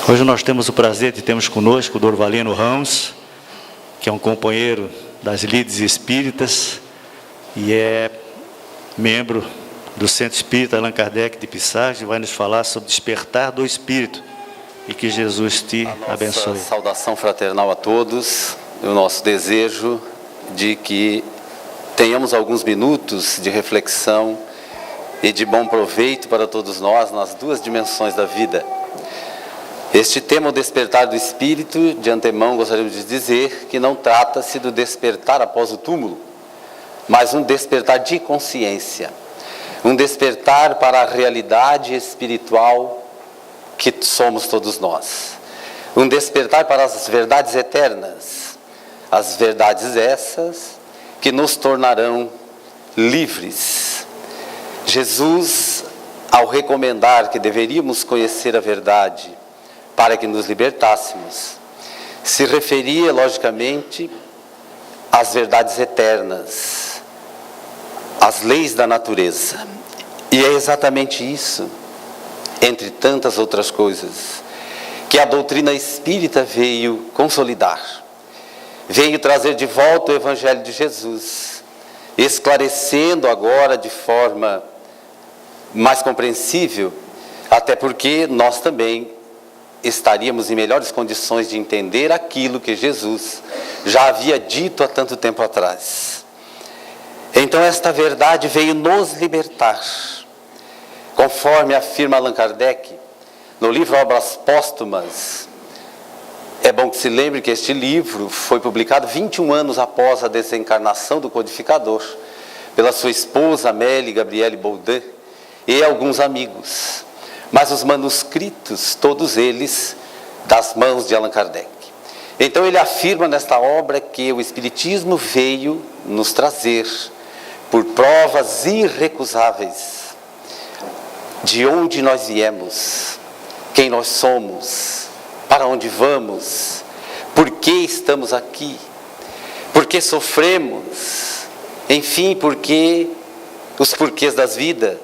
Hoje nós temos o prazer de termos conosco o Dorvalino Ramos, que é um companheiro das Lides Espíritas e é membro do Centro Espírita Allan Kardec de Pissarges, vai nos falar sobre despertar do Espírito e que Jesus te abençoe. Saudação fraternal a todos, o nosso desejo de que tenhamos alguns minutos de reflexão e de bom proveito para todos nós nas duas dimensões da vida. Este tema, o despertar do espírito, de antemão gostaríamos de dizer que não trata-se do despertar após o túmulo, mas um despertar de consciência, um despertar para a realidade espiritual que somos todos nós, um despertar para as verdades eternas, as verdades essas que nos tornarão livres. Jesus, ao recomendar que deveríamos conhecer a verdade para que nos libertássemos, se referia, logicamente, às verdades eternas, às leis da natureza. E é exatamente isso, entre tantas outras coisas, que a doutrina espírita veio consolidar, veio trazer de volta o Evangelho de Jesus, esclarecendo agora de forma mais compreensível, até porque nós também estaríamos em melhores condições de entender aquilo que Jesus já havia dito há tanto tempo atrás. Então esta verdade veio nos libertar, conforme afirma Allan Kardec no livro Obras Póstumas. É bom que se lembre que este livro foi publicado 21 anos após a desencarnação do codificador, pela sua esposa Amélie Gabrielle Baudin e alguns amigos. Mas os manuscritos, todos eles, das mãos de Allan Kardec. Então ele afirma nesta obra que o Espiritismo veio nos trazer, por provas irrecusáveis, de onde nós viemos, quem nós somos, para onde vamos, por que estamos aqui, por que sofremos, enfim, os porquês das vidas,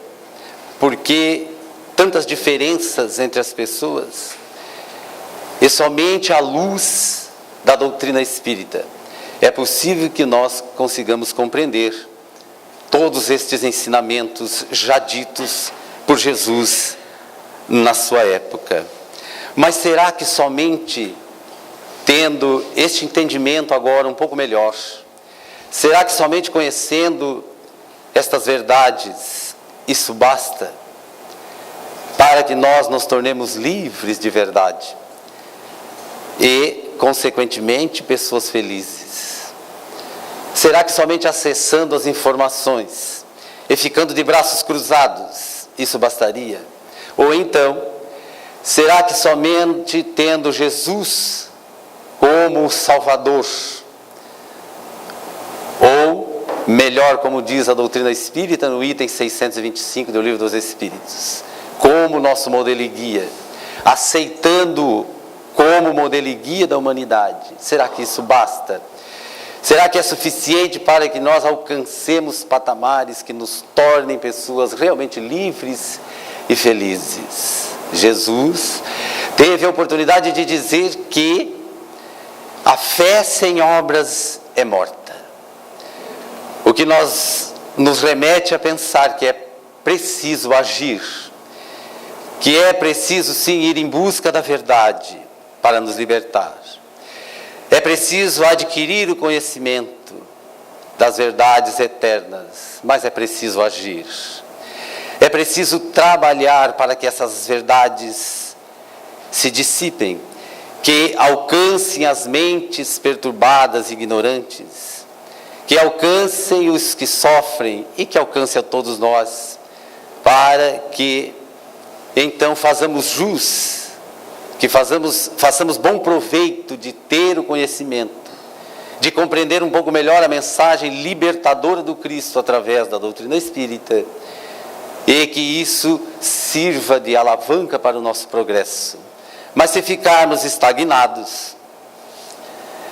por que tantas diferenças entre as pessoas. E somente à luz da doutrina espírita é possível que nós consigamos compreender todos estes ensinamentos já ditos por Jesus na sua época. Mas será que somente tendo este entendimento agora um pouco melhor, será que somente conhecendo estas verdades isso basta para que nós nos tornemos livres de verdade e, consequentemente, pessoas felizes? Será que somente acessando as informações e ficando de braços cruzados, isso bastaria? Ou então, será que somente tendo Jesus como o Salvador, ou melhor, como diz a doutrina espírita no item 625 do Livro dos Espíritos, como nosso modelo e guia, aceitando como modelo e guia da humanidade, será que isso basta? Será que é suficiente para que nós alcancemos patamares que nos tornem pessoas realmente livres e felizes? Jesus teve a oportunidade de dizer que a fé sem obras é morta. O que nos remete a pensar que é preciso agir, que é preciso sim ir em busca da verdade para nos libertar. É preciso adquirir o conhecimento das verdades eternas, mas é preciso agir. É preciso trabalhar para que essas verdades se dissipem, que alcancem as mentes perturbadas e ignorantes, que alcancem os que sofrem e que alcancem a todos nós, para que então façamos jus, que façamos bom proveito de ter o conhecimento, de compreender um pouco melhor a mensagem libertadora do Cristo através da doutrina espírita, e que isso sirva de alavanca para o nosso progresso. Mas se ficarmos estagnados,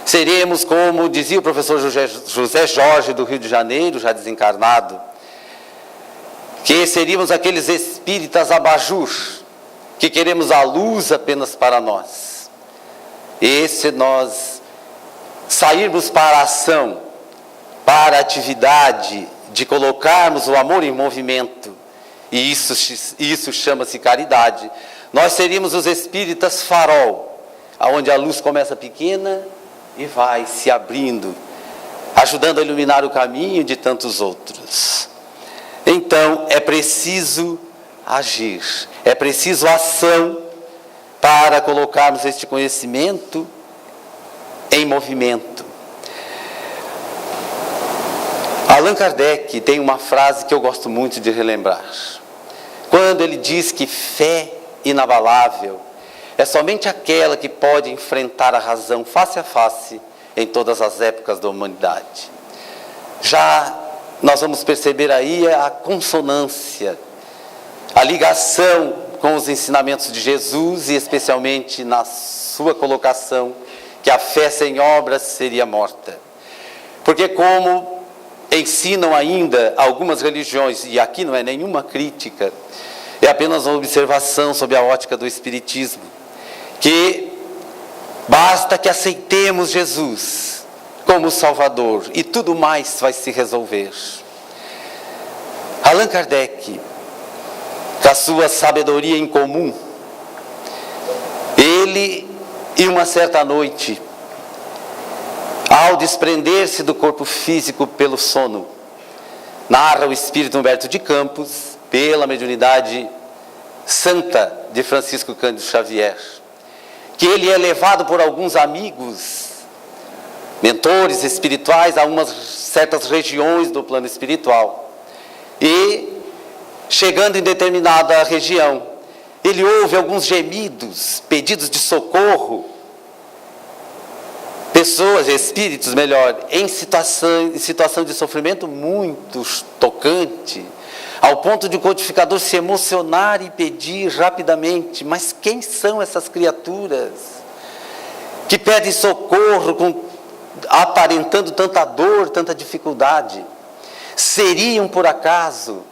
seremos, como dizia o professor José Jorge do Rio de Janeiro, já desencarnado, que seríamos aqueles espíritas abajur, que queremos a luz apenas para nós. E se nós sairmos para a ação, para a atividade de colocarmos o amor em movimento, e isso chama-se caridade, nós seríamos os espíritas farol, onde a luz começa pequena e vai se abrindo, ajudando a iluminar o caminho de tantos outros. Então, é preciso agir, é preciso ação para colocarmos este conhecimento em movimento. Allan Kardec tem uma frase que eu gosto muito de relembrar. Quando ele diz que fé inabalável é somente aquela que pode enfrentar a razão face a face em todas as épocas da humanidade. Já nós vamos perceber aí a consonância, a ligação com os ensinamentos de Jesus e especialmente na sua colocação que a fé sem obras seria morta. Porque como ensinam ainda algumas religiões, e aqui não é nenhuma crítica, é apenas uma observação sob a ótica do Espiritismo, que basta que aceitemos Jesus como Salvador e tudo mais vai se resolver. Allan Kardec, com a sua sabedoria incomum, ele, em uma certa noite, ao desprender-se do corpo físico pelo sono, narra o espírito Humberto de Campos, pela mediunidade santa de Francisco Cândido Xavier, que ele é levado por alguns amigos, mentores espirituais, a umas certas regiões do plano espiritual. E, chegando em determinada região, ele ouve alguns gemidos, pedidos de socorro, pessoas, espíritos melhor, em situação de sofrimento muito tocante, ao ponto de o codificador se emocionar e pedir rapidamente: mas quem são essas criaturas que pedem socorro aparentando tanta dor, tanta dificuldade? Seriam por acaso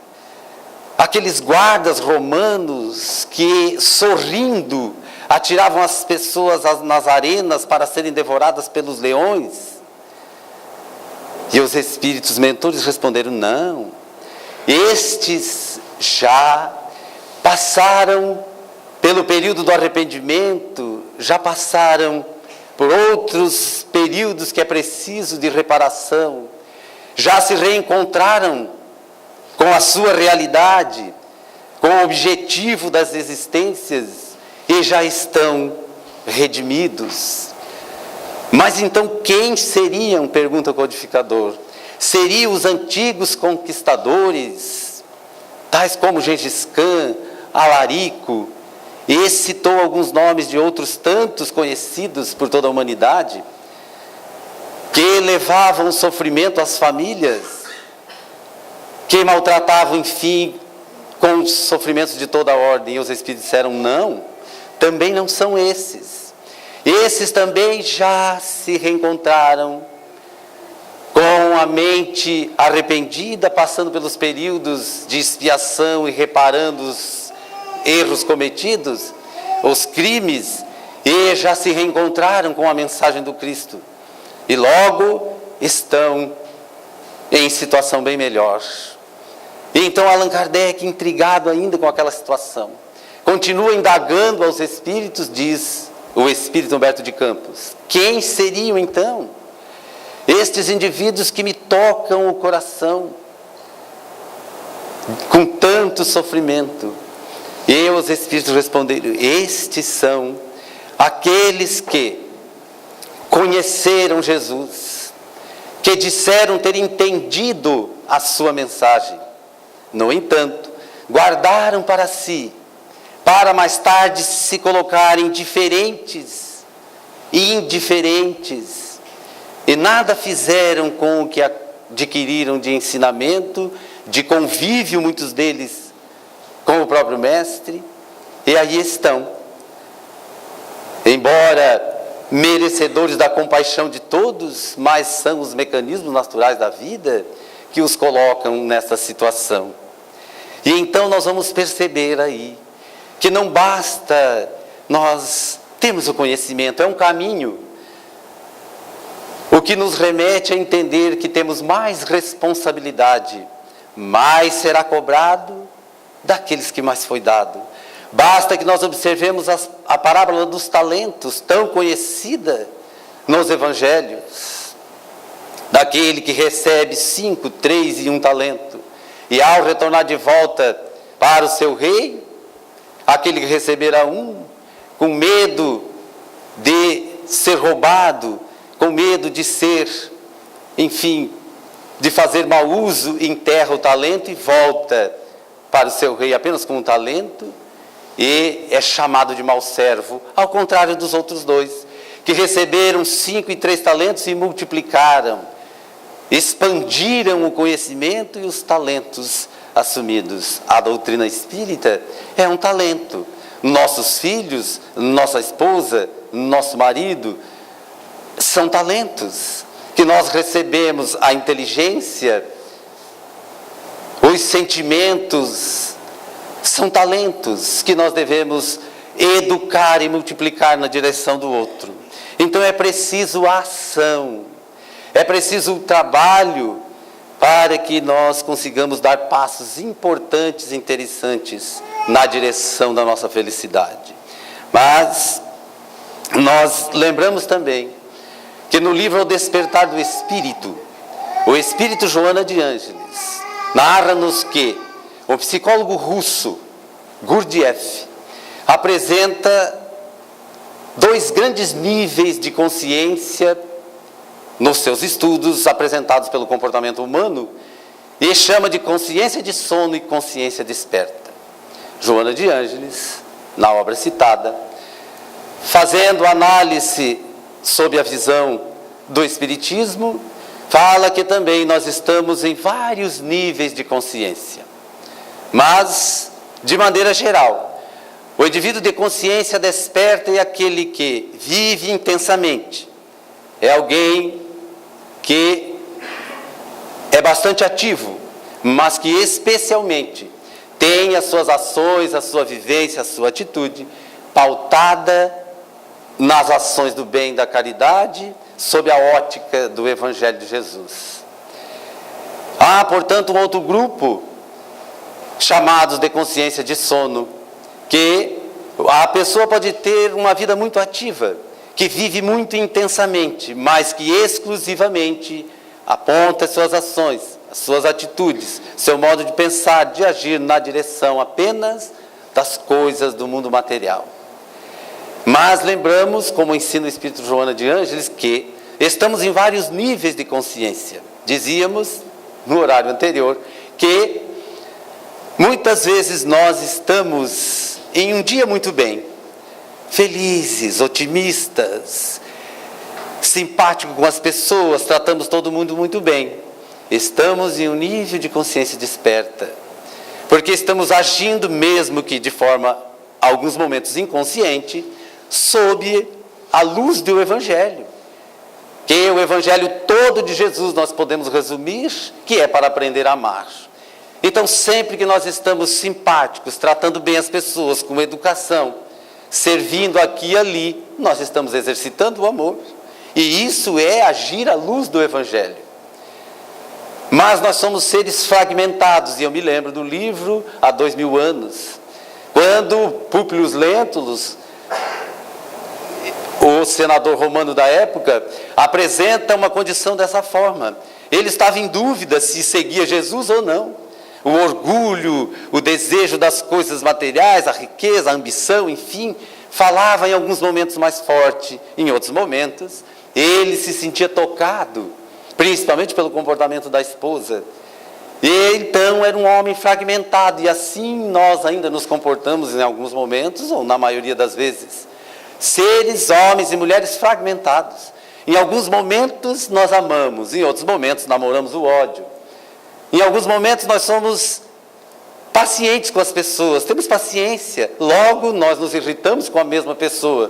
aqueles guardas romanos que, sorrindo, atiravam as pessoas nas arenas para serem devoradas pelos leões? E os espíritos mentores responderam: não, estes já passaram pelo período do arrependimento, já passaram por outros períodos que é preciso de reparação, já se reencontraram com a sua realidade, com o objetivo das existências, e já estão redimidos. Mas então quem seriam, pergunta o codificador? Seriam os antigos conquistadores, tais como Gengis Khan, Alarico, e citou alguns nomes de outros tantos conhecidos por toda a humanidade, que levavam sofrimento às famílias, que maltratavam, enfim, com sofrimentos de toda a ordem. E os espíritos disseram: não, também não são esses. Esses também já se reencontraram com a mente arrependida, passando pelos períodos de expiação e reparando os erros cometidos, os crimes, e já se reencontraram com a mensagem do Cristo. E logo estão em situação bem melhor. E então Allan Kardec, intrigado ainda com aquela situação, continua indagando aos espíritos, diz o espírito Humberto de Campos: quem seriam então estes indivíduos que me tocam o coração com tanto sofrimento? E os espíritos responderam: estes são aqueles que conheceram Jesus, que disseram ter entendido a sua mensagem. No entanto, guardaram para si, para mais tarde se colocarem diferentes e indiferentes, e nada fizeram com o que adquiriram de ensinamento, de convívio, muitos deles com o próprio Mestre, e aí estão, embora merecedores da compaixão de todos, mas são os mecanismos naturais da vida que os colocam nessa situação. E então nós vamos perceber aí que não basta nós termos o conhecimento, é um caminho. O que nos remete a entender que temos mais responsabilidade, mais será cobrado daqueles que mais foi dado. Basta que nós observemos a parábola dos talentos, tão conhecida nos evangelhos, daquele que recebe 5, 3 e 1 talento, e ao retornar de volta para o seu rei, aquele que receberá 1, com medo de ser roubado, com medo de ser, enfim, de fazer mau uso, enterra o talento e volta para o seu rei apenas com um talento, e é chamado de mau servo, ao contrário dos outros 2, que receberam 5 e 3 talentos e multiplicaram, expandiram o conhecimento e os talentos assumidos. A doutrina espírita é um talento. Nossos filhos, nossa esposa, nosso marido, são talentos que nós recebemos, a inteligência, os sentimentos, são talentos que nós devemos educar e multiplicar na direção do outro. Então é preciso a ação, é preciso o trabalho para que nós consigamos dar passos importantes e interessantes na direção da nossa felicidade. Mas nós lembramos também que no livro O Despertar do Espírito, o Espírito Joana de Ângeles narra-nos que o psicólogo russo Gurdjieff apresenta 2 grandes níveis de consciência nos seus estudos apresentados pelo comportamento humano, e chama de consciência de sono e consciência desperta. Joana de Ângeles, na obra citada, fazendo análise sob a visão do Espiritismo, fala que também nós estamos em vários níveis de consciência. Mas, de maneira geral, o indivíduo de consciência desperta é aquele que vive intensamente. É alguém que é bastante ativo, mas que especialmente tem as suas ações, a sua vivência, a sua atitude pautada nas ações do bem e da caridade, sob a ótica do Evangelho de Jesus. Há, portanto, um outro grupo, chamados de consciência de sono, que a pessoa pode ter uma vida muito ativa, que vive muito intensamente, mas que exclusivamente aponta as suas ações, as suas atitudes, seu modo de pensar, de agir na direção apenas das coisas do mundo material. Mas lembramos, como ensina o Espírito Joana de Ângeles, que estamos em vários níveis de consciência. Dizíamos, no horário anterior, que muitas vezes nós estamos em um dia muito bem, felizes, otimistas, simpáticos com as pessoas, tratamos todo mundo muito bem. Estamos em um nível de consciência desperta, porque estamos agindo, mesmo que de forma, alguns momentos, inconsciente, sob a luz do Evangelho. Que o Evangelho todo de Jesus nós podemos resumir, que é para aprender a amar. Então, sempre que nós estamos simpáticos, tratando bem as pessoas, com educação, servindo aqui e ali, nós estamos exercitando o amor. E isso é agir à luz do Evangelho. Mas nós somos seres fragmentados, e eu me lembro do livro Há 2000 anos, quando Públio Lentulus, o senador romano da época, apresenta uma condição dessa forma. Ele estava em dúvida se seguia Jesus ou não. O orgulho, o desejo das coisas materiais, a riqueza, a ambição, enfim, falava em alguns momentos mais forte, em outros momentos ele se sentia tocado, principalmente pelo comportamento da esposa. E então era um homem fragmentado, e assim nós ainda nos comportamos em alguns momentos, ou na maioria das vezes. Seres, homens e mulheres fragmentados. Em alguns momentos nós amamos, em outros momentos namoramos o ódio. Em alguns momentos nós somos pacientes com as pessoas, temos paciência, logo nós nos irritamos com a mesma pessoa.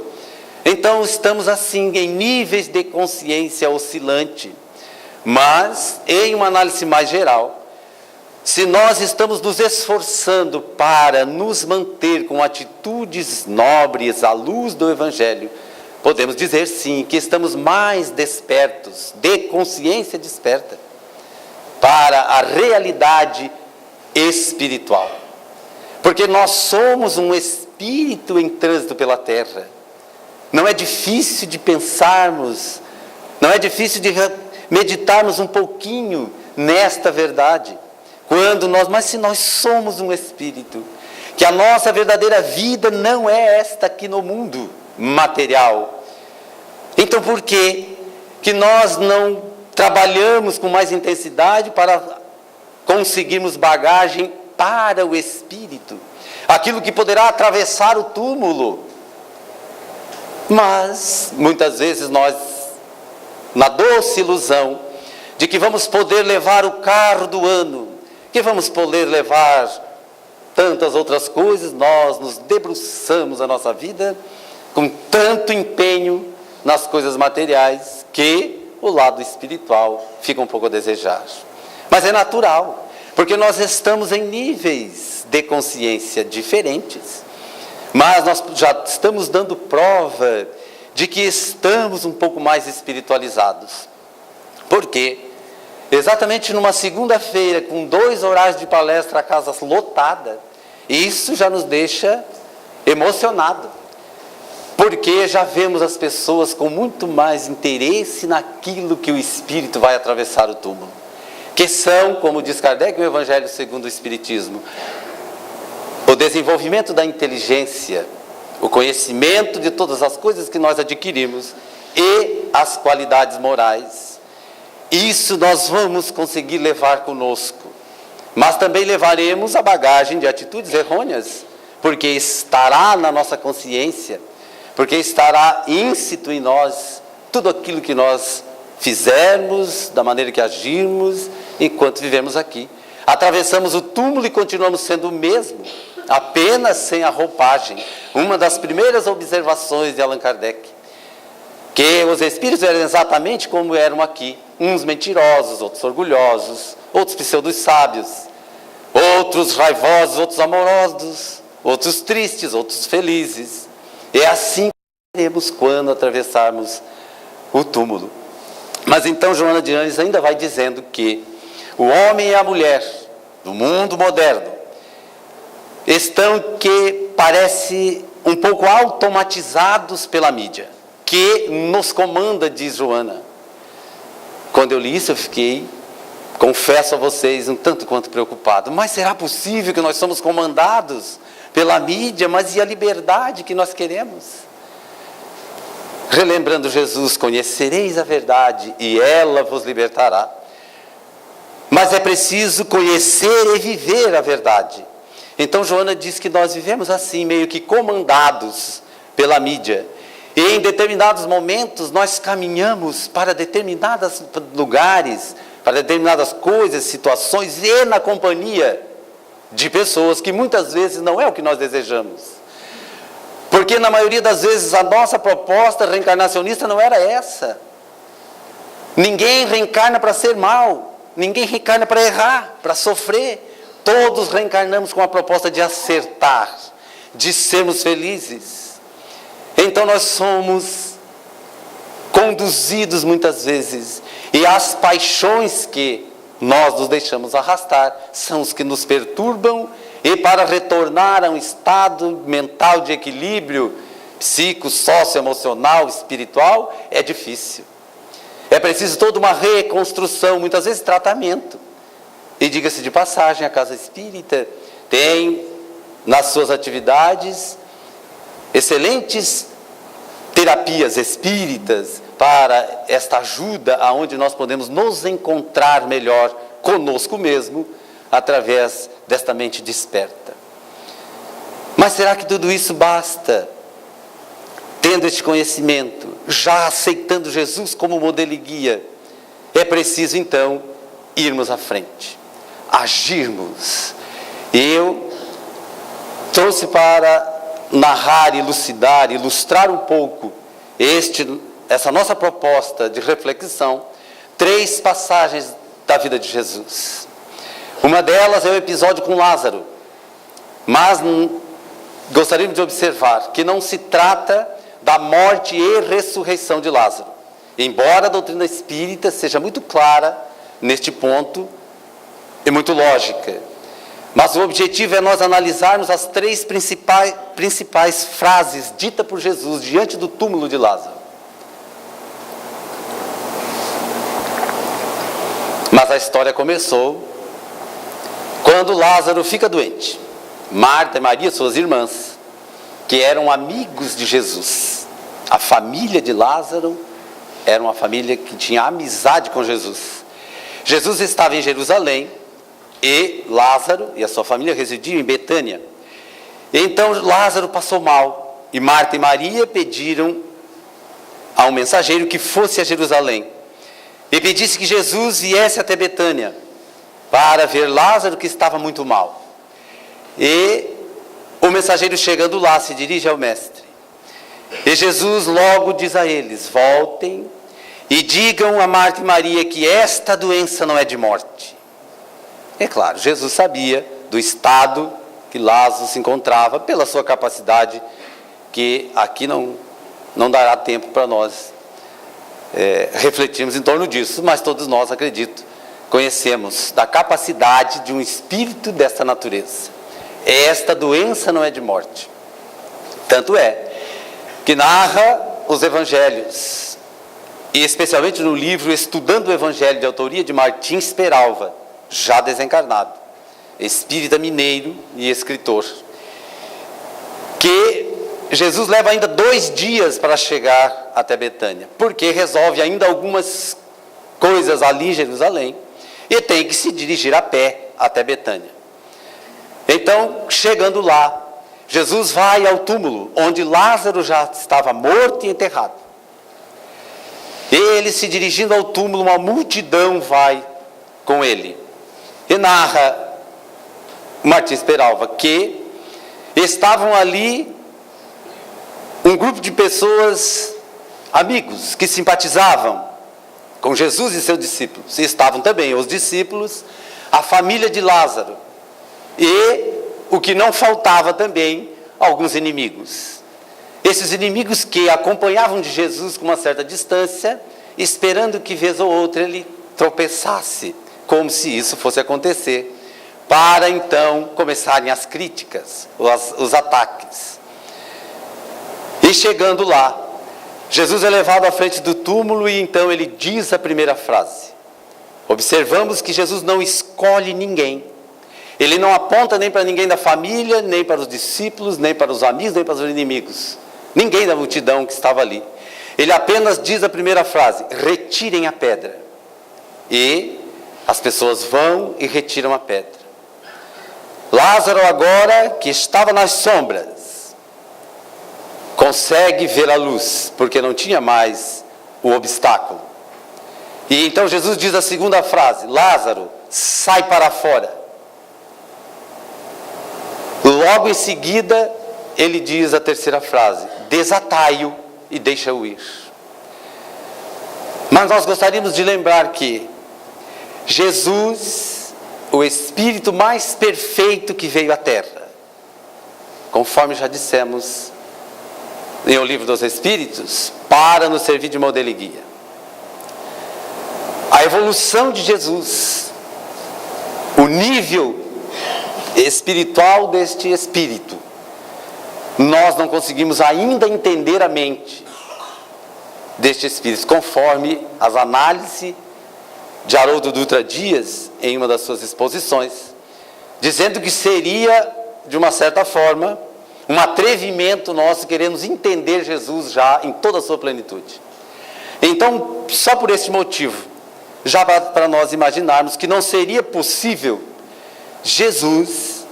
Então estamos assim, em níveis de consciência oscilante. Mas, em uma análise mais geral, se nós estamos nos esforçando para nos manter com atitudes nobres à luz do Evangelho, podemos dizer sim que estamos mais despertos, de consciência desperta, para a realidade espiritual. Porque nós somos um espírito em trânsito pela terra. Não é difícil de pensarmos, não é difícil de meditarmos um pouquinho nesta verdade. Mas se nós somos um espírito, que a nossa verdadeira vida não é esta aqui no mundo material, então por que nós não trabalhamos com mais intensidade para conseguirmos bagagem para o espírito? Aquilo que poderá atravessar o túmulo. Mas, muitas vezes nós, na doce ilusão de que vamos poder levar o carro do ano, que vamos poder levar tantas outras coisas, nós nos debruçamos a nossa vida com tanto empenho nas coisas materiais que o lado espiritual fica um pouco a desejar. Mas é natural, porque nós estamos em níveis de consciência diferentes, mas nós já estamos dando prova de que estamos um pouco mais espiritualizados. Por quê? Exatamente numa segunda-feira, com 2 horários de palestra, a casa lotada, isso já nos deixa emocionado, porque já vemos as pessoas com muito mais interesse naquilo que o Espírito vai atravessar o túmulo, que são, como diz Kardec, o Evangelho segundo o Espiritismo, o desenvolvimento da inteligência, o conhecimento de todas as coisas que nós adquirimos e as qualidades morais. Isso nós vamos conseguir levar conosco, mas também levaremos a bagagem de atitudes errôneas, porque estará na nossa consciência, porque estará íncito em nós tudo aquilo que nós fizermos, da maneira que agirmos, enquanto vivemos aqui. Atravessamos o túmulo e continuamos sendo o mesmo, apenas sem a roupagem. Uma das primeiras observações de Allan Kardec, que os espíritos eram exatamente como eram aqui, uns mentirosos, outros orgulhosos, outros pseudos sábios, outros raivosos, outros amorosos, outros tristes, outros felizes. É assim que teremos quando atravessarmos o túmulo. Mas então Joana de Ângeles ainda vai dizendo que o homem e a mulher do mundo moderno estão, que parece um pouco automatizados pela mídia, que nos comanda, diz Joana. Quando eu li isso, eu fiquei, confesso a vocês, um tanto quanto preocupado. Mas será possível que nós somos comandados pela mídia? Mas e a liberdade que nós queremos? Relembrando Jesus, conhecereis a verdade e ela vos libertará. Mas é preciso conhecer e viver a verdade. Então Joana diz que nós vivemos assim, meio que comandados pela mídia. E em determinados momentos nós caminhamos para determinados lugares, para determinadas coisas, situações, e na companhia de pessoas que muitas vezes não é o que nós desejamos. Porque na maioria das vezes a nossa proposta reencarnacionista não era essa. Ninguém reencarna para ser mal, ninguém reencarna para errar, para sofrer. Todos reencarnamos com a proposta de acertar, de sermos felizes. Então nós somos conduzidos muitas vezes, e as paixões que nós nos deixamos arrastar são os que nos perturbam, e para retornar a um estado mental de equilíbrio psico, socioemocional, espiritual, é difícil. É preciso toda uma reconstrução, muitas vezes tratamento. E diga-se de passagem, a Casa Espírita tem nas suas atividades excelentes terapias espíritas para esta ajuda, aonde nós podemos nos encontrar melhor conosco mesmo, através desta mente desperta. Mas será que tudo isso basta? Tendo este conhecimento, já aceitando Jesus como modelo e guia, é preciso então irmos à frente, agirmos. Eu trouxe para narrar, elucidar, ilustrar um pouco essa nossa proposta de reflexão, 3 passagens da vida de Jesus. Uma delas é o episódio com Lázaro. Mas gostaríamos de observar que não se trata da morte e ressurreição de Lázaro. Embora a doutrina espírita seja muito clara neste ponto e muito lógica. Mas o objetivo é nós analisarmos as 3 principais frases ditas por Jesus diante do túmulo de Lázaro. Mas a história começou quando Lázaro fica doente. Marta e Maria, suas irmãs, que eram amigos de Jesus. A família de Lázaro era uma família que tinha amizade com Jesus. Jesus estava em Jerusalém e Lázaro e a sua família residiam em Betânia. Então Lázaro passou mal e Marta e Maria pediram a um mensageiro que fosse a Jerusalém e pedisse que Jesus viesse até Betânia para ver Lázaro, que estava muito mal. E o mensageiro, chegando lá, se dirige ao mestre. E Jesus logo diz a eles: voltem e digam a Marta e Maria que esta doença não é de morte. É claro, Jesus sabia do estado que Lázaro se encontrava, pela sua capacidade, que aqui não dará tempo para nós refletirmos em torno disso, mas todos nós, acredito, conhecemos da capacidade de um espírito desta natureza. Esta doença não é de morte. Tanto é que narra os evangelhos, e especialmente no livro Estudando o Evangelho, de autoria de Martins Peralva, já desencarnado, espírita mineiro e escritor, que Jesus leva ainda 2 dias para chegar até Betânia, porque resolve ainda algumas coisas ali em Jerusalém, e tem que se dirigir a pé até Betânia. Então, chegando lá, Jesus vai ao túmulo, onde Lázaro já estava morto e enterrado. Ele, se dirigindo ao túmulo, uma multidão vai com ele. E narra Martins Peralva que estavam ali um grupo de pessoas, amigos, que simpatizavam com Jesus e seus discípulos. E estavam também os discípulos, a família de Lázaro. E o que não faltava também, alguns inimigos. Esses inimigos que acompanhavam de Jesus com uma certa distância, esperando que vez ou outra ele tropeçasse, como se isso fosse acontecer, para então começarem as críticas, os ataques. E chegando lá, Jesus é levado à frente do túmulo e então ele diz a primeira frase. Observamos que Jesus não escolhe ninguém. Ele não aponta nem para ninguém da família, nem para os discípulos, nem para os amigos, nem para os inimigos. Ninguém da multidão que estava ali. Ele apenas diz a primeira frase: retirem a pedra. E as pessoas vão e retiram a pedra. Lázaro agora, que estava nas sombras, consegue ver a luz, porque não tinha mais o obstáculo. E então Jesus diz a segunda frase: Lázaro, sai para fora. Logo em seguida, ele diz a terceira frase: desatai-o e deixa-o ir. Mas nós gostaríamos de lembrar que Jesus, o Espírito mais perfeito que veio à Terra, conforme já dissemos em O Livro dos Espíritos, para nos servir de modelo e guia. A evolução de Jesus, o nível espiritual deste Espírito, nós não conseguimos ainda entender a mente deste Espírito, conforme as análises de Haroldo Dutra Dias, em uma das suas exposições, dizendo que seria, de uma certa forma, um atrevimento nosso queremos entender Jesus já em toda a sua plenitude. Então, só por esse motivo, já para nós imaginarmos que não seria possível Jesus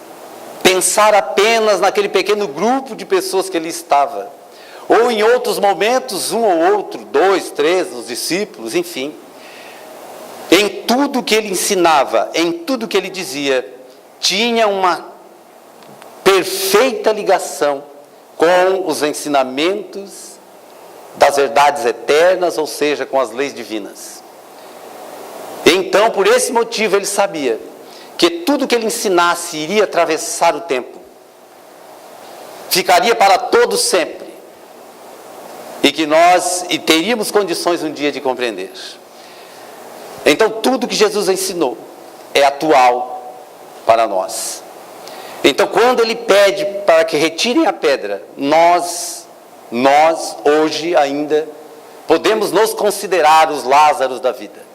pensar apenas naquele pequeno grupo de pessoas que ele estava, ou em outros momentos, um ou outro, 2, 3, os discípulos, enfim. Em tudo que ele ensinava, em tudo que ele dizia, tinha uma perfeita ligação com os ensinamentos das verdades eternas, ou seja, com as leis divinas. Então, por esse motivo, ele sabia que tudo que ele ensinasse iria atravessar o tempo, ficaria para todos sempre, e que nós teríamos condições um dia de compreender. Então tudo que Jesus ensinou é atual para nós. Então quando ele pede para que retirem a pedra, nós hoje ainda podemos nos considerar os Lázaros da vida.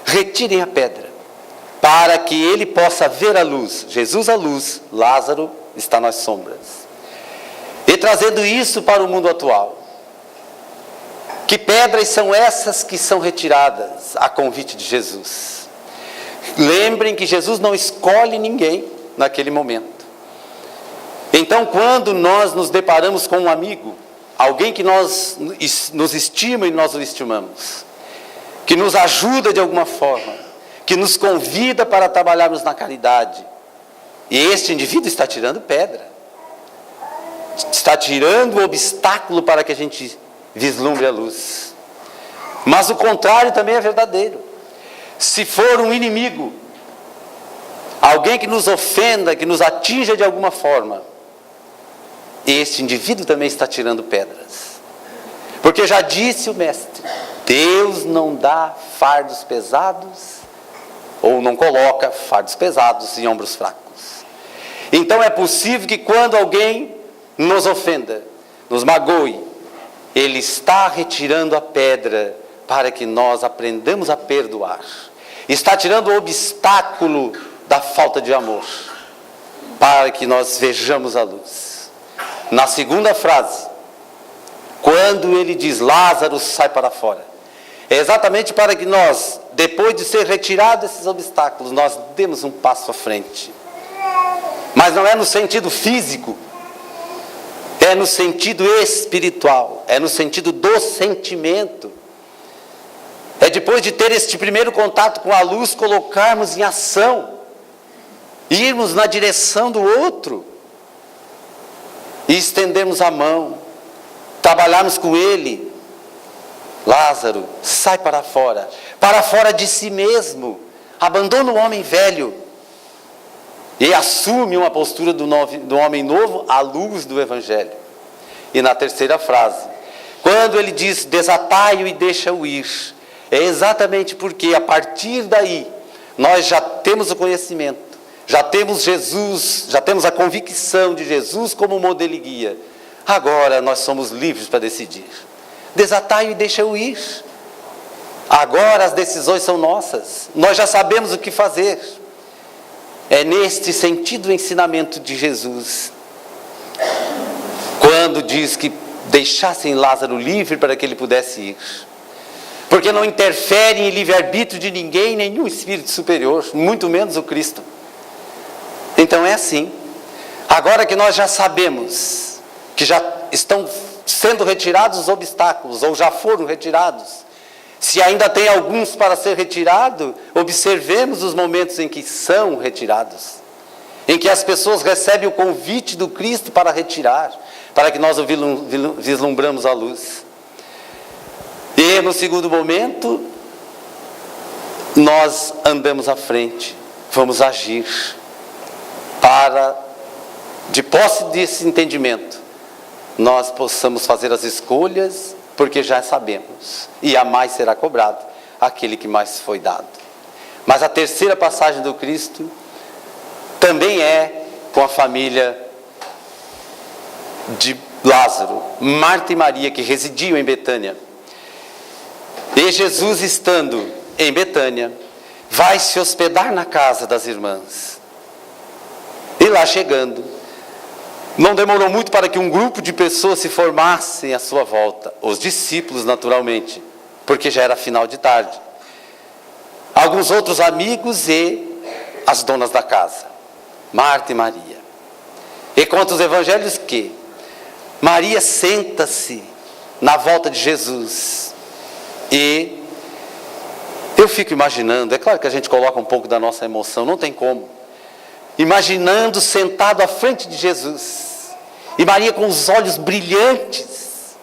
Retirem a pedra, para que ele possa ver a luz. Jesus a luz, Lázaro está nas sombras. E trazendo isso para o mundo atual. Que pedras são essas que são retiradas a convite de Jesus? Lembrem que Jesus não escolhe ninguém naquele momento. Então, quando nós nos deparamos com um amigo, alguém que nos estima e nós o estimamos, que nos ajuda de alguma forma, que nos convida para trabalharmos na caridade, e este indivíduo está tirando pedra, está tirando o obstáculo para que a gente vislumbre a luz. Mas o contrário também é verdadeiro. Se for um inimigo, alguém que nos ofenda, que nos atinja de alguma forma, este indivíduo também está tirando pedras. Porque já disse o Mestre, Deus não dá fardos pesados, ou não coloca fardos pesados em ombros fracos. Então é possível que quando alguém nos ofenda, nos magoe, ele está retirando a pedra para que nós aprendamos a perdoar. Está tirando o obstáculo da falta de amor, para que nós vejamos a luz. Na segunda frase, quando ele diz, Lázaro, sai para fora, é exatamente para que nós, depois de ser retirados esses obstáculos, nós demos um passo à frente. Mas não é no sentido físico, é no sentido espiritual, é no sentido do sentimento. É depois de ter este primeiro contato com a luz, colocarmos em ação, irmos na direção do outro, e estendermos a mão, trabalharmos com ele. Lázaro, sai para fora de si mesmo, abandona o homem velho, e assume uma postura do homem novo à luz do Evangelho. E na terceira frase, quando ele diz, desatai-o e deixa-o ir, é exatamente porque a partir daí, nós já temos o conhecimento, já temos Jesus, já temos a convicção de Jesus como modelo e guia. Agora nós somos livres para decidir. Desatai-o e deixa-o ir. Agora as decisões são nossas, nós já sabemos o que fazer. É neste sentido o ensinamento de Jesus, quando diz que deixassem Lázaro livre para que ele pudesse ir, porque não interfere em livre-arbítrio de ninguém, nenhum espírito superior, muito menos o Cristo. Então é assim. Agora que nós já sabemos que já estão sendo retirados os obstáculos, ou já foram retirados, se ainda tem alguns para ser retirado, observemos os momentos em que são retirados, em que as pessoas recebem o convite do Cristo para retirar, para que nós vislumbramos a luz. E no segundo momento, nós andamos à frente, vamos agir, para, de posse desse entendimento, nós possamos fazer as escolhas, porque já sabemos, e a mais será cobrado aquele que mais foi dado. Mas a terceira passagem do Cristo também é com a família de Lázaro, Marta e Maria, que residiam em Betânia. E Jesus, estando em Betânia, vai se hospedar na casa das irmãs. E lá chegando, não demorou muito para que um grupo de pessoas se formassem à sua volta. Os discípulos, naturalmente, porque já era final de tarde. Alguns outros amigos e as donas da casa, Marta e Maria. E conta os evangelhos que Maria senta-se na volta de Jesus. E eu fico imaginando, é claro que a gente coloca um pouco da nossa emoção, não tem como. Imaginando sentado à frente de Jesus, e Maria com os olhos brilhantes,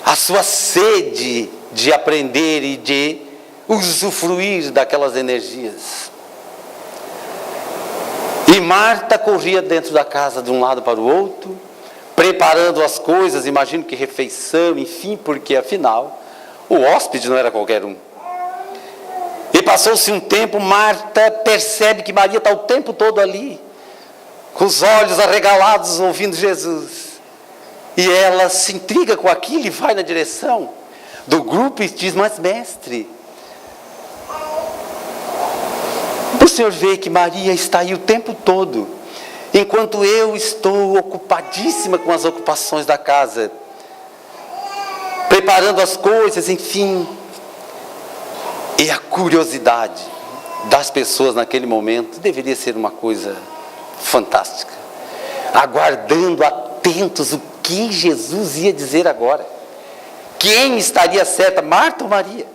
a sua sede de aprender e de usufruir daquelas energias. E Marta corria dentro da casa de um lado para o outro, preparando as coisas, imagino que refeição, enfim, porque afinal, o hóspede não era qualquer um. E passou-se um tempo, Marta percebe que Maria está o tempo todo ali, com os olhos arregalados, ouvindo Jesus. E ela se intriga com aquilo e vai na direção do grupo e diz: mas mestre, o senhor vê que Maria está aí o tempo todo, enquanto eu estou ocupadíssima com as ocupações da casa, preparando as coisas, enfim. E a curiosidade das pessoas naquele momento deveria ser uma coisa fantástica, aguardando atentos o que Jesus ia dizer agora. Quem estaria certa, Marta ou Maria?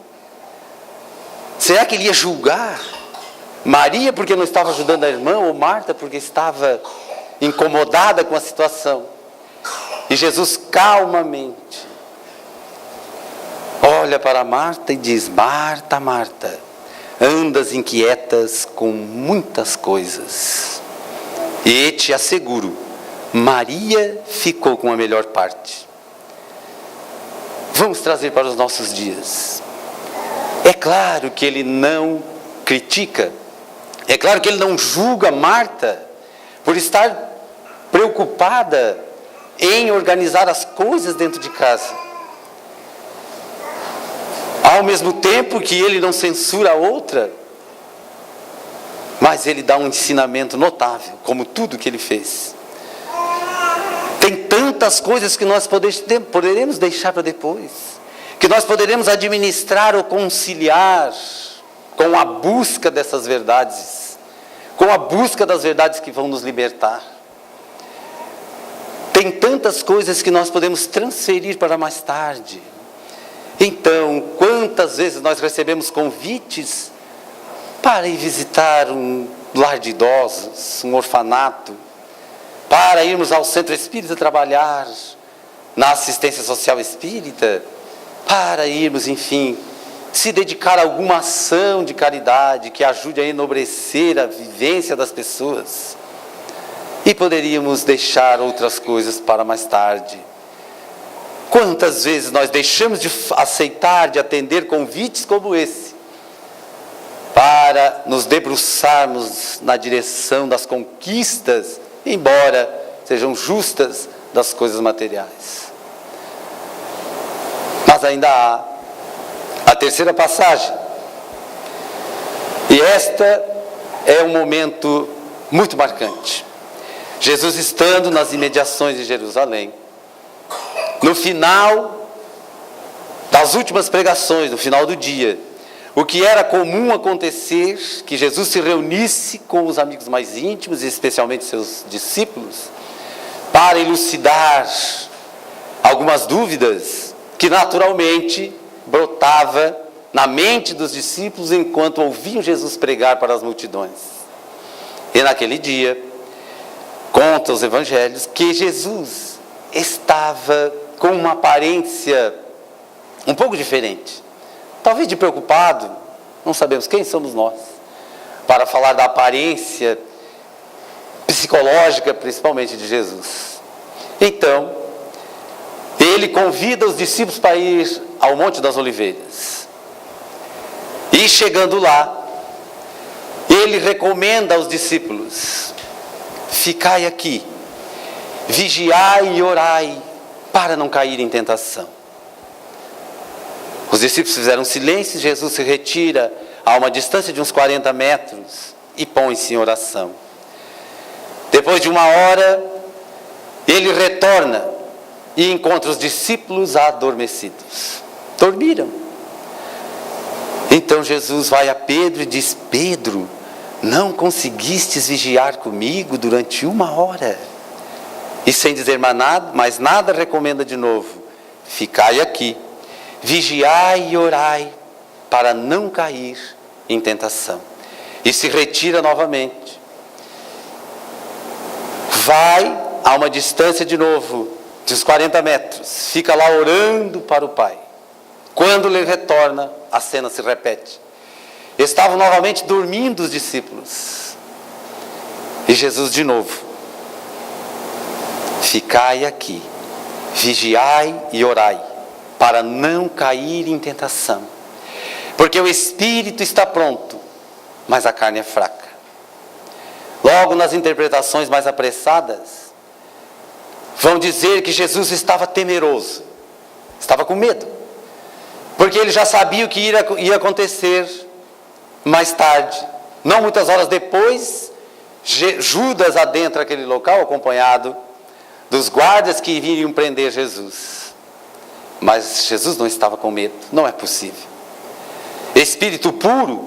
Será que ele ia julgar Maria porque não estava ajudando a irmã, ou Marta porque estava incomodada com a situação? E Jesus calmamente olha para Marta e diz: Marta, Marta, andas inquietas com muitas coisas, e te asseguro, Maria ficou com a melhor parte. Vamos trazer para os nossos dias. É claro que ele não critica, é claro que ele não julga Marta por estar preocupada em organizar as coisas dentro de casa. Ao mesmo tempo que ele não censura a outra, mas ele dá um ensinamento notável, como tudo que ele fez. Tem tantas coisas que nós poderemos deixar para depois, que nós poderemos administrar ou conciliar com a busca dessas verdades, com a busca das verdades que vão nos libertar. Tem tantas coisas que nós podemos transferir para mais tarde. Então, quantas vezes nós recebemos convites para ir visitar um lar de idosos, um orfanato, para irmos ao centro espírita trabalhar na assistência social espírita, para irmos, enfim, se dedicar a alguma ação de caridade que ajude a enobrecer a vivência das pessoas. E poderíamos deixar outras coisas para mais tarde. Quantas vezes nós deixamos de aceitar, de atender convites como esse, para nos debruçarmos na direção das conquistas, embora sejam justas, das coisas materiais. Mas ainda há a terceira passagem. E esta é um momento muito marcante. Jesus estando nas imediações de Jerusalém, no final das últimas pregações, no final do dia, o que era comum acontecer, que Jesus se reunisse com os amigos mais íntimos, e especialmente seus discípulos, para elucidar algumas dúvidas que naturalmente brotava na mente dos discípulos enquanto ouviam Jesus pregar para as multidões. E naquele dia, conta os evangelhos que Jesus estava com uma aparência um pouco diferente, talvez de preocupado, não sabemos quem somos nós, para falar da aparência psicológica, principalmente de Jesus. Então, ele convida os discípulos para ir ao Monte das Oliveiras. E chegando lá, ele recomenda aos discípulos: ficai aqui, vigiai e orai, para não cair em tentação. Os discípulos fizeram silêncio, Jesus se retira a uma distância de uns 40 metros e põe-se em oração. Depois de uma hora, ele retorna e encontra os discípulos adormecidos. Dormiram. Então Jesus vai a Pedro e diz: Pedro, não conseguistes vigiar comigo durante 1 hora? E sem dizer mais nada, recomenda de novo: ficai aqui, vigiai e orai, para não cair em tentação. E se retira novamente. Vai a uma distância de novo, de uns 40 metros. Fica lá orando para o Pai. Quando ele retorna, a cena se repete. Estavam novamente dormindo os discípulos. E Jesus de novo: ficai aqui, vigiai e orai, para não cair em tentação. Porque o espírito está pronto, mas a carne é fraca. Logo, nas interpretações mais apressadas, vão dizer que Jesus estava temeroso, estava com medo, porque ele já sabia o que ia acontecer mais tarde. Não muitas horas depois, Judas adentra aquele local, acompanhado dos guardas que iriam prender Jesus. Mas Jesus não estava com medo, não é possível. Espírito puro,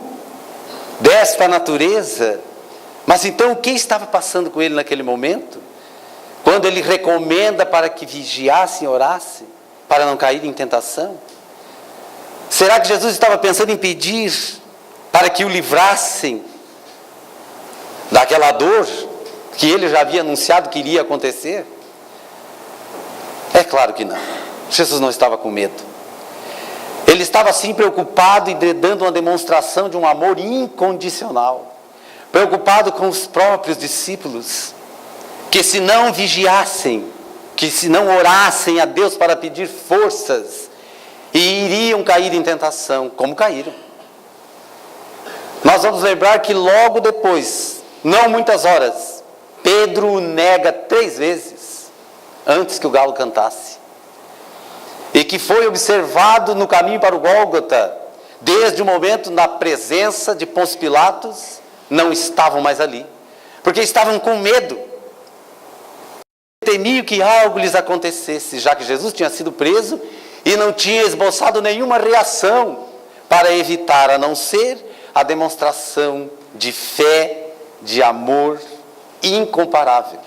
déspota a natureza. Mas então o que estava passando com ele naquele momento? Quando ele recomenda para que vigiassem e orassem, para não cair em tentação? Será que Jesus estava pensando em pedir para que o livrassem daquela dor que ele já havia anunciado que iria acontecer? É claro que não. Jesus não estava com medo. Ele estava sim preocupado e dando uma demonstração de um amor incondicional. Preocupado com os próprios discípulos, que se não vigiassem, que se não orassem a Deus para pedir forças, e iriam cair em tentação, como caíram. Nós vamos lembrar que logo depois, não muitas horas, Pedro o nega 3 vezes, antes que o galo cantasse. E que foi observado no caminho para o Gólgota, desde o momento na presença de Pôncio Pilatos, não estavam mais ali, porque estavam com medo, temiam que algo lhes acontecesse, já que Jesus tinha sido preso e não tinha esboçado nenhuma reação para evitar, a não ser a demonstração de fé, de amor incomparável.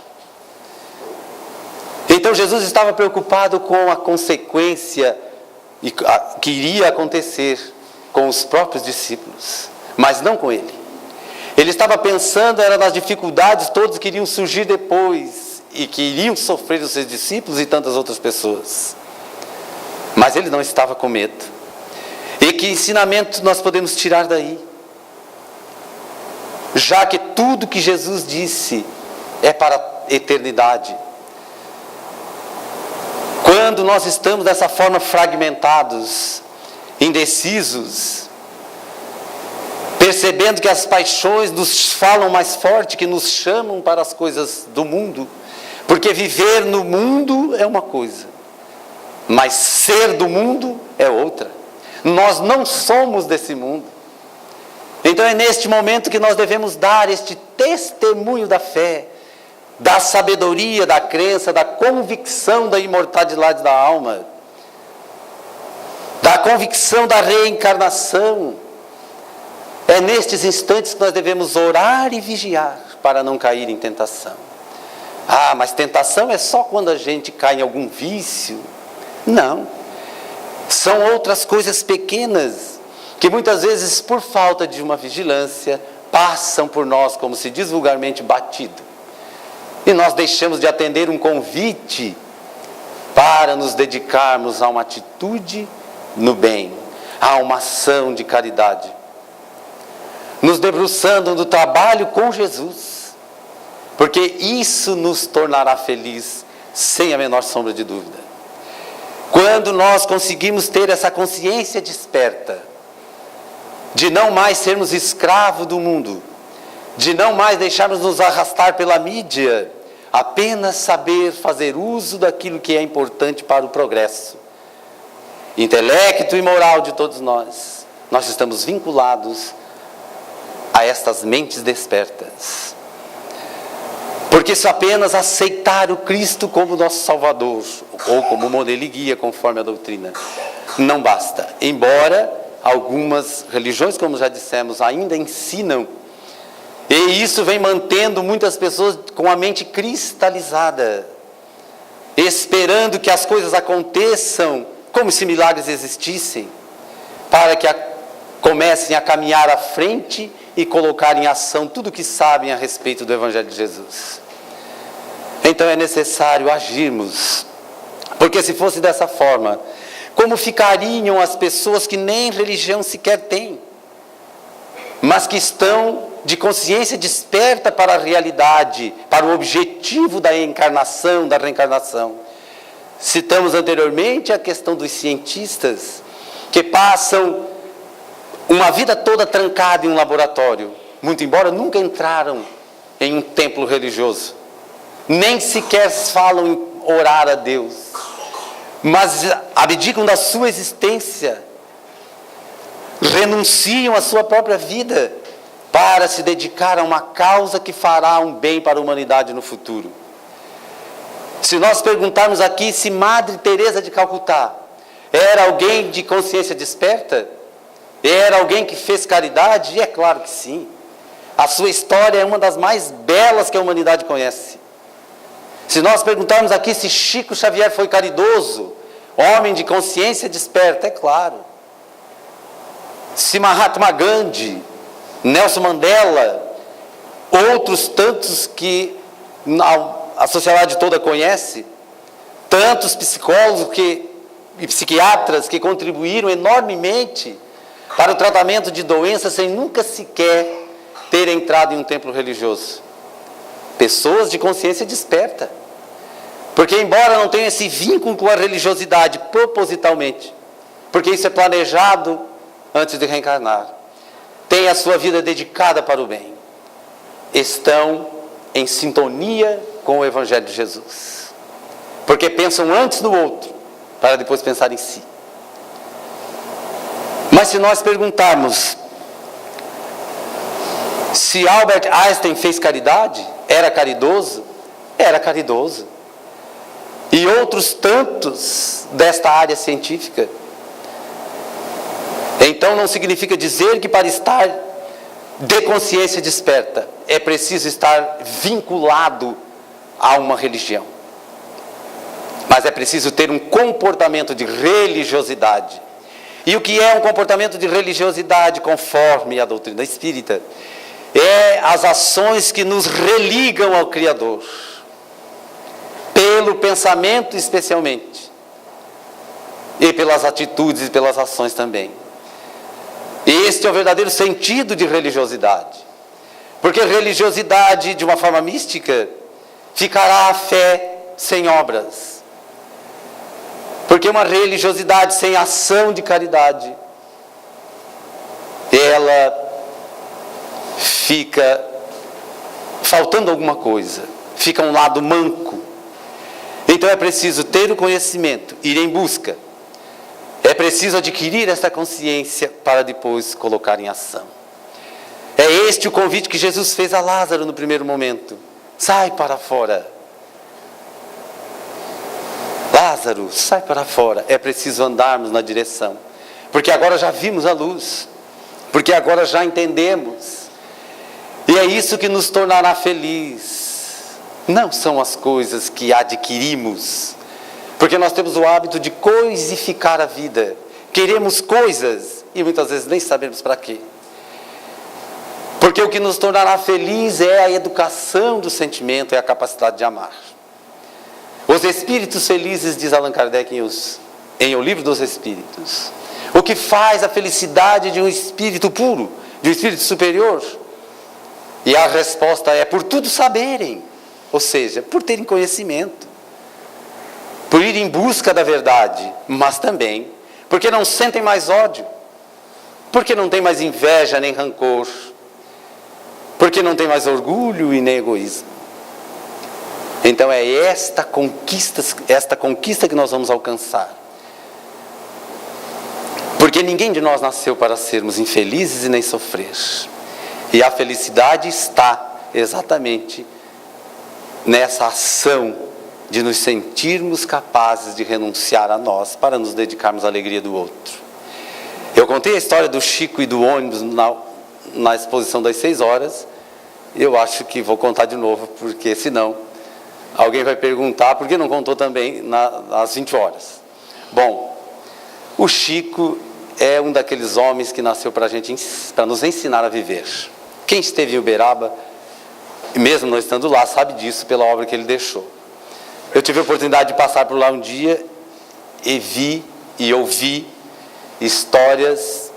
Então Jesus estava preocupado com a consequência que iria acontecer com os próprios discípulos, mas não com ele. Ele estava pensando nas dificuldades todas que iriam surgir depois e que iriam sofrer os seus discípulos e tantas outras pessoas. Mas ele não estava com medo. E que ensinamento nós podemos tirar daí? Já que tudo que Jesus disse é para a eternidade. Quando nós estamos dessa forma fragmentados, indecisos, percebendo que as paixões nos falam mais forte, que nos chamam para as coisas do mundo, porque viver no mundo é uma coisa, mas ser do mundo é outra. Nós não somos desse mundo. Então é neste momento que nós devemos dar este testemunho da fé, da sabedoria, da crença, da convicção da imortalidade da alma, da convicção da reencarnação. É nestes instantes que nós devemos orar e vigiar para não cair em tentação. Ah, mas tentação é só quando a gente cai em algum vício. Não. São outras coisas pequenas que muitas vezes, por falta de uma vigilância, passam por nós, como se diz vulgarmente, batido. E nós deixamos de atender um convite para nos dedicarmos a uma atitude no bem, a uma ação de caridade. Nos debruçando no trabalho com Jesus, porque isso nos tornará feliz, sem a menor sombra de dúvida. Quando nós conseguimos ter essa consciência desperta, de não mais sermos escravos do mundo, de não mais deixarmos nos arrastar pela mídia, apenas saber fazer uso daquilo que é importante para o progresso intelecto e moral de todos nós, nós estamos vinculados a estas mentes despertas. Porque se apenas aceitar o Cristo como nosso Salvador, ou como modelo e guia, conforme a doutrina, não basta. Embora algumas religiões, como já dissemos, ainda ensinam, e isso vem mantendo muitas pessoas com a mente cristalizada, esperando que as coisas aconteçam como se milagres existissem, para que comecem a caminhar à frente e colocar em ação tudo o que sabem a respeito do Evangelho de Jesus. Então é necessário agirmos, porque se fosse dessa forma, como ficariam as pessoas que nem religião sequer têm, mas que estão de consciência desperta para a realidade, para o objetivo da encarnação, da reencarnação. Citamos anteriormente a questão dos cientistas, que passam uma vida toda trancada em um laboratório, muito embora nunca entraram em um templo religioso, nem sequer falam em orar a Deus, mas abdicam da sua existência, renunciam à sua própria vida para se dedicar a uma causa que fará um bem para a humanidade no futuro. Se nós perguntarmos aqui se Madre Teresa de Calcutá era alguém de consciência desperta, era alguém que fez caridade, é claro que sim. A sua história é uma das mais belas que a humanidade conhece. Se nós perguntarmos aqui se Chico Xavier foi caridoso, homem de consciência desperta, é claro. Se Mahatma Gandhi, Nelson Mandela, outros tantos que a sociedade toda conhece, tantos psicólogos e psiquiatras que contribuíram enormemente para o tratamento de doenças sem nunca sequer ter entrado em um templo religioso. Pessoas de consciência desperta. Porque embora não tenham esse vínculo com a religiosidade propositalmente, porque isso é planejado antes de reencarnar, tem a sua vida dedicada para o bem, estão em sintonia com o Evangelho de Jesus, porque pensam antes no outro, para depois pensar em si. Mas se nós perguntarmos se Albert Einstein fez caridade, era caridoso? Era caridoso. E outros tantos desta área científica. Então não significa dizer que para estar de consciência desperta é preciso estar vinculado a uma religião. Mas é preciso ter um comportamento de religiosidade. E o que é um comportamento de religiosidade conforme a doutrina espírita? É as ações que nos religam ao Criador. Pelo pensamento especialmente. E pelas atitudes e pelas ações também. Este é o verdadeiro sentido de religiosidade. Porque religiosidade, de uma forma mística, ficará a fé sem obras. Porque uma religiosidade sem ação de caridade, ela fica faltando alguma coisa, fica um lado manco. Então é preciso ter o conhecimento, ir em busca. É preciso adquirir esta consciência para depois colocar em ação. É este o convite que Jesus fez a Lázaro no primeiro momento. Sai para fora. Lázaro, sai para fora. É preciso andarmos na direção. Porque agora já vimos a luz. Porque agora já entendemos. E é isso que nos tornará felizes. Não são as coisas que adquirimos. Porque nós temos o hábito de coisificar a vida. Queremos coisas e muitas vezes nem sabemos para quê. Porque o que nos tornará feliz é a educação do sentimento, é a capacidade de amar. Os espíritos felizes, diz Allan Kardec em O Livro dos Espíritos. O que faz a felicidade de um espírito puro, de um espírito superior? E a resposta é por tudo saberem. Ou seja, por terem conhecimento. Por ir em busca da verdade, mas também porque não sentem mais ódio, porque não tem mais inveja nem rancor, porque não tem mais orgulho e nem egoísmo. Então é esta conquista que nós vamos alcançar. Porque ninguém de nós nasceu para sermos infelizes e nem sofrer. E a felicidade está exatamente nessa ação de nos sentirmos capazes de renunciar a nós para nos dedicarmos à alegria do outro. Eu contei a história do Chico e do ônibus na exposição das 6 horas. Eu acho que vou contar de novo, porque senão alguém vai perguntar por que não contou também às 20 horas. Bom, o Chico é um daqueles homens que nasceu para nos ensinar a viver. Quem esteve em Uberaba, mesmo não estando lá, sabe disso pela obra que ele deixou. Eu tive a oportunidade de passar por lá um dia e vi e ouvi histórias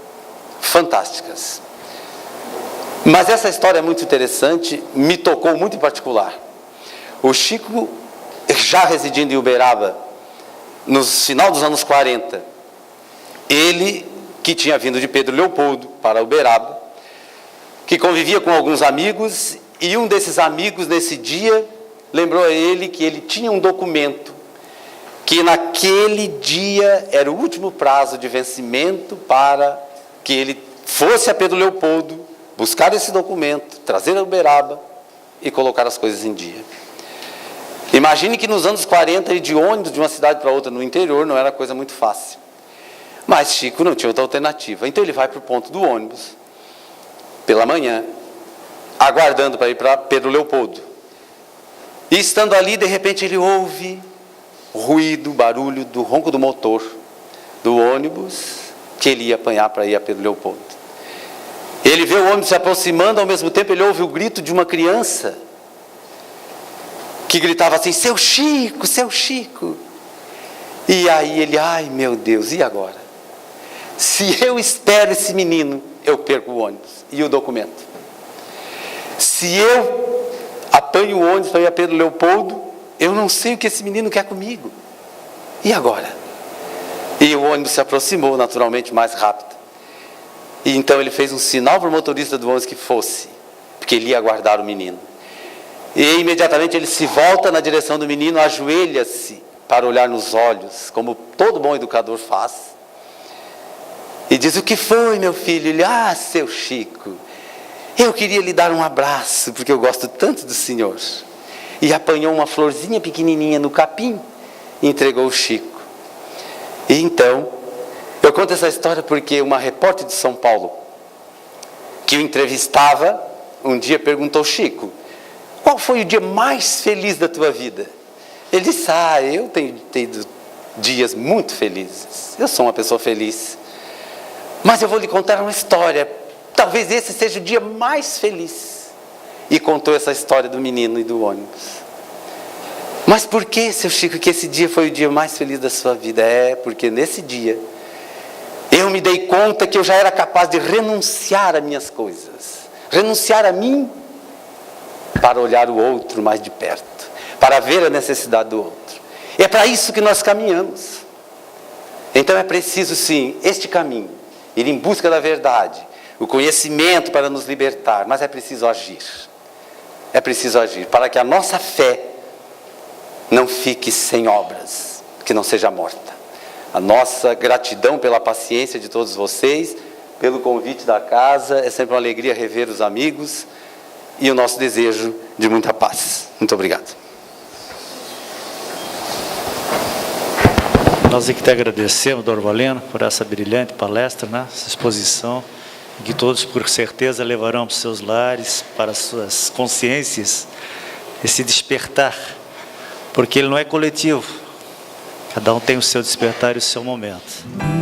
fantásticas. Mas essa história é muito interessante, me tocou muito em particular. O Chico, já residindo em Uberaba, no final dos anos 40, ele, que tinha vindo de Pedro Leopoldo para Uberaba, que convivia com alguns amigos, e um desses amigos, nesse dia, lembrou a ele que ele tinha um documento, que naquele dia era o último prazo de vencimento para que ele fosse a Pedro Leopoldo, buscar esse documento, trazer a Uberaba e colocar as coisas em dia. Imagine que nos anos 40, ir de ônibus de uma cidade para outra no interior não era coisa muito fácil. Mas Chico não tinha outra alternativa. Então ele vai para o ponto do ônibus, pela manhã, aguardando para ir para Pedro Leopoldo. E estando ali, de repente ele ouve o ruído, o barulho do ronco do motor do ônibus que ele ia apanhar para ir a Pedro Leopoldo. Ele vê o ônibus se aproximando, ao mesmo tempo ele ouve o grito de uma criança que gritava assim: seu Chico, seu Chico. E aí ele, ai meu Deus, e agora? Se eu espero esse menino, eu perco o ônibus e o documento. Se eu apanho o ônibus para ir a Pedro Leopoldo, eu não sei o que esse menino quer comigo. E agora? E o ônibus se aproximou naturalmente mais rápido. E então ele fez um sinal para o motorista do ônibus que fosse, porque ele ia aguardar o menino. E imediatamente ele se volta na direção do menino, ajoelha-se para olhar nos olhos, como todo bom educador faz. E diz: o que foi, meu filho? Ele: ah, seu Chico, eu queria lhe dar um abraço, porque eu gosto tanto do senhor. E apanhou uma florzinha pequenininha no capim e entregou o Chico. E então, eu conto essa história porque uma repórter de São Paulo, que o entrevistava, um dia perguntou: Chico, qual foi o dia mais feliz da tua vida? Ele disse: ah, eu tenho tido dias muito felizes. Eu sou uma pessoa feliz. Mas eu vou lhe contar uma história. Talvez esse seja o dia mais feliz. E contou essa história do menino e do ônibus. Mas por que, seu Chico, que esse dia foi o dia mais feliz da sua vida? É porque nesse dia eu me dei conta que eu já era capaz de renunciar a minhas coisas. Renunciar a mim para olhar o outro mais de perto, para ver a necessidade do outro. É para isso que nós caminhamos. Então é preciso sim, este caminho, ir em busca da verdade, o conhecimento para nos libertar, mas é preciso agir. É preciso agir para que a nossa fé não fique sem obras, que não seja morta. A nossa gratidão pela paciência de todos vocês, pelo convite da casa, é sempre uma alegria rever os amigos e o nosso desejo de muita paz. Muito obrigado. Nós aqui te agradecemos, Dr. Valeno, por essa brilhante palestra, né? Essa exposição, que todos, por certeza, levarão para os seus lares, para as suas consciências, esse despertar, porque ele não é coletivo, cada um tem o seu despertar e o seu momento.